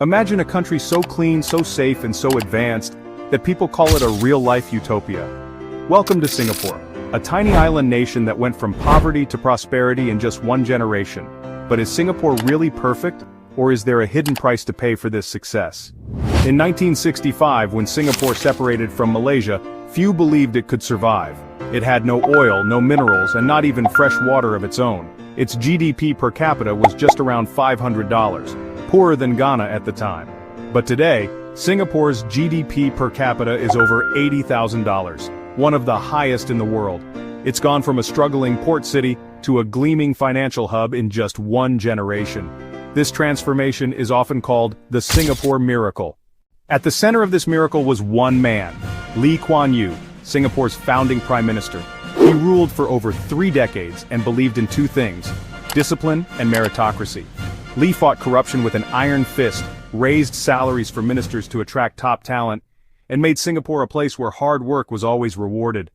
Imagine a country so clean, so safe, and so advanced that people call it a real-life utopia. Welcome to Singapore, a tiny island nation that went from poverty to prosperity in just one generation. But is Singapore really perfect, or is there a hidden price to pay for this success? In 1965, when Singapore separated from Malaysia, few believed it could survive. It had no oil, no minerals, and not even fresh water of its own. Its GDP per capita was just around $500, poorer than Ghana at the time. But today, Singapore's GDP per capita is over $80,000, one of the highest in the world. It's gone from a struggling port city to a gleaming financial hub in just one generation. This transformation is often called the Singapore miracle. At the center of this miracle was one man, Lee Kuan Yew, Singapore's founding prime minister. He ruled for over 3 decades and believed in 2 things: discipline and meritocracy. Lee fought corruption with an iron fist, raised salaries for ministers to attract top talent, and made Singapore a place where hard work was always rewarded.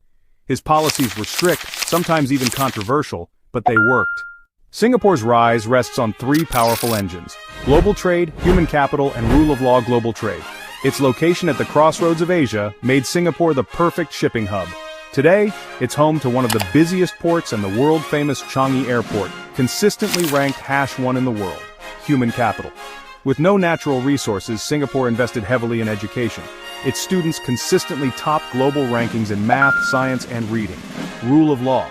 His policies were strict, sometimes even controversial, but they worked. Singapore's rise rests on 3 powerful engines: global trade, human capital, and rule of law global trade. Its location at the crossroads of Asia made Singapore the perfect shipping hub. Today, it's home to one of the busiest ports and the world-famous Changi Airport, consistently ranked #1 in the world. Human capital. With no natural resources, Singapore invested heavily in education. Its students consistently top global rankings in math, science, and reading. Rule of law.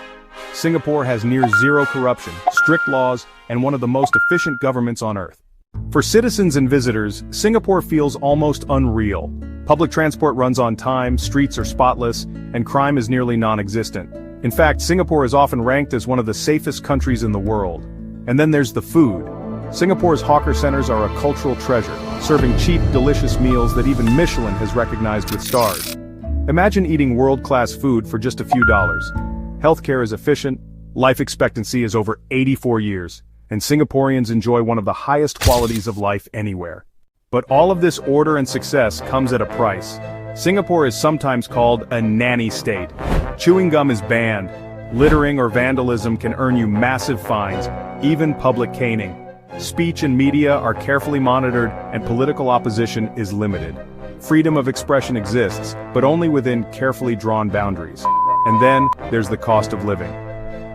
Singapore has near zero corruption, strict laws, and one of the most efficient governments on earth. For citizens and visitors, Singapore feels almost unreal. Public transport runs on time, streets are spotless, and crime is nearly non-existent. In fact, Singapore is often ranked as one of the safest countries in the world. And then there's the food. Singapore's hawker centers are a cultural treasure, serving cheap, delicious meals that even Michelin has recognized with stars. Imagine eating world-class food for just a few dollars. Healthcare is efficient, life expectancy is over 84 years, and Singaporeans enjoy one of the highest qualities of life anywhere. But all of this order and success comes at a price. Singapore is sometimes called a nanny state. Chewing gum is banned. Littering or vandalism can earn you massive fines, even public caning. Speech and media are carefully monitored, and political opposition is limited. Freedom of expression exists, but only within carefully drawn boundaries. And then, there's the cost of living.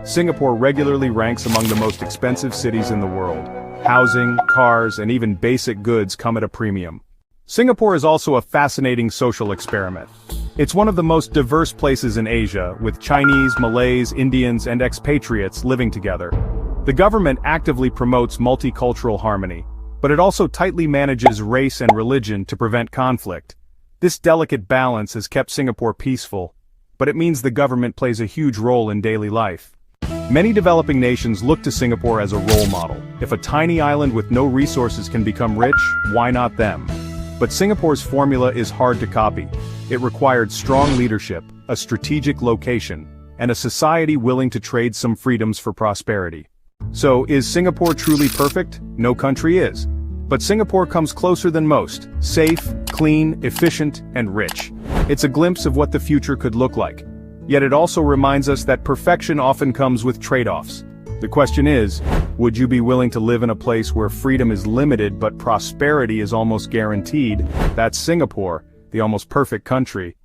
Singapore regularly ranks among the most expensive cities in the world. Housing, cars, and even basic goods come at a premium. Singapore is also a fascinating social experiment. It's one of the most diverse places in Asia, with Chinese, Malays, Indians, and expatriates living together. The government actively promotes multicultural harmony, but it also tightly manages race and religion to prevent conflict. This delicate balance has kept Singapore peaceful, but it means the government plays a huge role in daily life. Many developing nations look to Singapore as a role model. If a tiny island with no resources can become rich, why not them? But Singapore's formula is hard to copy. It required strong leadership, a strategic location, and a society willing to trade some freedoms for prosperity. So, is Singapore truly perfect? No country is. But Singapore comes closer than most: safe, clean, efficient, and rich. It's a glimpse of what the future could look like. Yet it also reminds us that perfection often comes with trade-offs. The question is, would you be willing to live in a place where freedom is limited but prosperity is almost guaranteed? That's Singapore, the almost perfect country.